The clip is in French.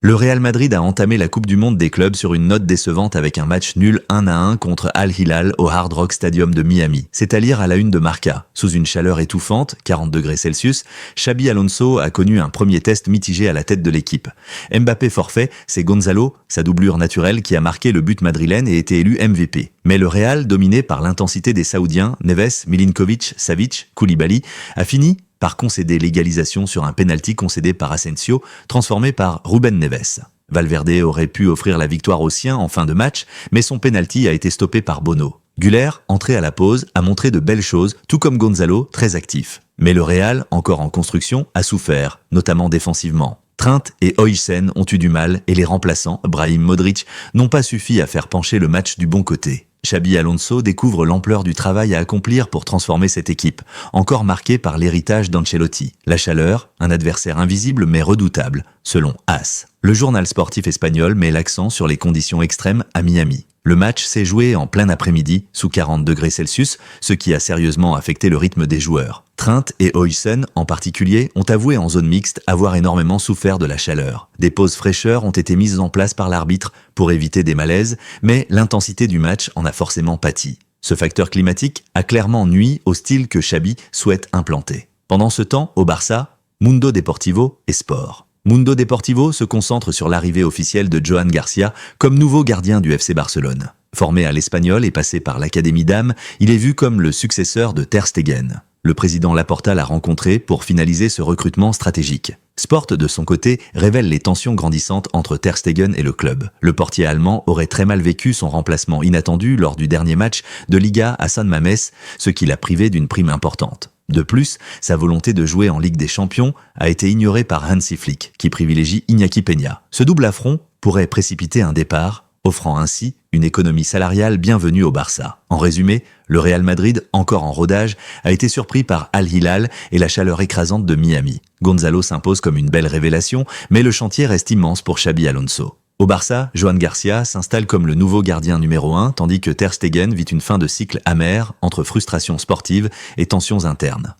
Le Real Madrid a entamé la Coupe du Monde des clubs sur une note décevante avec un match nul 1-1 contre Al Hilal au Hard Rock Stadium de Miami. C'est à lire à la une de Marca. Sous une chaleur étouffante, 40 degrés Celsius, Xabi Alonso a connu un premier test mitigé à la tête de l'équipe. Mbappé forfait, c'est Gonzalo, sa doublure naturelle, qui a marqué le but madrilène et été élu MVP. Mais le Real, dominé par l'intensité des Saoudiens, Neves, Milinkovic, Savic, Koulibaly, a fini par concéder l'égalisation sur un pénalty concédé par Asensio, transformé par Ruben Neves. Valverde aurait pu offrir la victoire aux siens en fin de match, mais son pénalty a été stoppé par Bono. Güler, entré à la pause, a montré de belles choses, tout comme Gonzalo, très actif. Mais le Real, encore en construction, a souffert, notamment défensivement. Trent et Højsen ont eu du mal et les remplaçants, Brahim Modric, n'ont pas suffi à faire pencher le match du bon côté. Xabi Alonso découvre l'ampleur du travail à accomplir pour transformer cette équipe, encore marquée par l'héritage d'Ancelotti. La chaleur, un adversaire invisible mais redoutable, selon AS. Le journal sportif espagnol met l'accent sur les conditions extrêmes à Miami. Le match s'est joué en plein après-midi, sous 40 degrés Celsius, ce qui a sérieusement affecté le rythme des joueurs. Trent et Højsen, en particulier, ont avoué en zone mixte avoir énormément souffert de la chaleur. Des pauses fraîcheurs ont été mises en place par l'arbitre pour éviter des malaises, mais l'intensité du match en a forcément pâti. Ce facteur climatique a clairement nui au style que Xabi souhaite implanter. Pendant ce temps, au Barça, Mundo Deportivo et Sport. Mundo Deportivo se concentre sur l'arrivée officielle de Joan Garcia comme nouveau gardien du FC Barcelone. Formé à l'Espagnol et passé par l'Académie d'Am, il est vu comme le successeur de Ter Stegen. Le président Laporta l'a rencontré pour finaliser ce recrutement stratégique. Sport, de son côté, révèle les tensions grandissantes entre Ter Stegen et le club. Le portier allemand aurait très mal vécu son remplacement inattendu lors du dernier match de Liga à San Mamés, ce qui l'a privé d'une prime importante. De plus, sa volonté de jouer en Ligue des Champions a été ignorée par Hansi Flick, qui privilégie Iñaki Peña. Ce double affront pourrait précipiter un départ, offrant ainsi une économie salariale bienvenue au Barça. En résumé, le Real Madrid, encore en rodage, a été surpris par Al Hilal et la chaleur écrasante de Miami. Gonzalo s'impose comme une belle révélation, mais le chantier reste immense pour Xabi Alonso. Au Barça, Joan Garcia s'installe comme le nouveau gardien numéro 1, tandis que Ter Stegen vit une fin de cycle amère entre frustration sportive et tensions internes.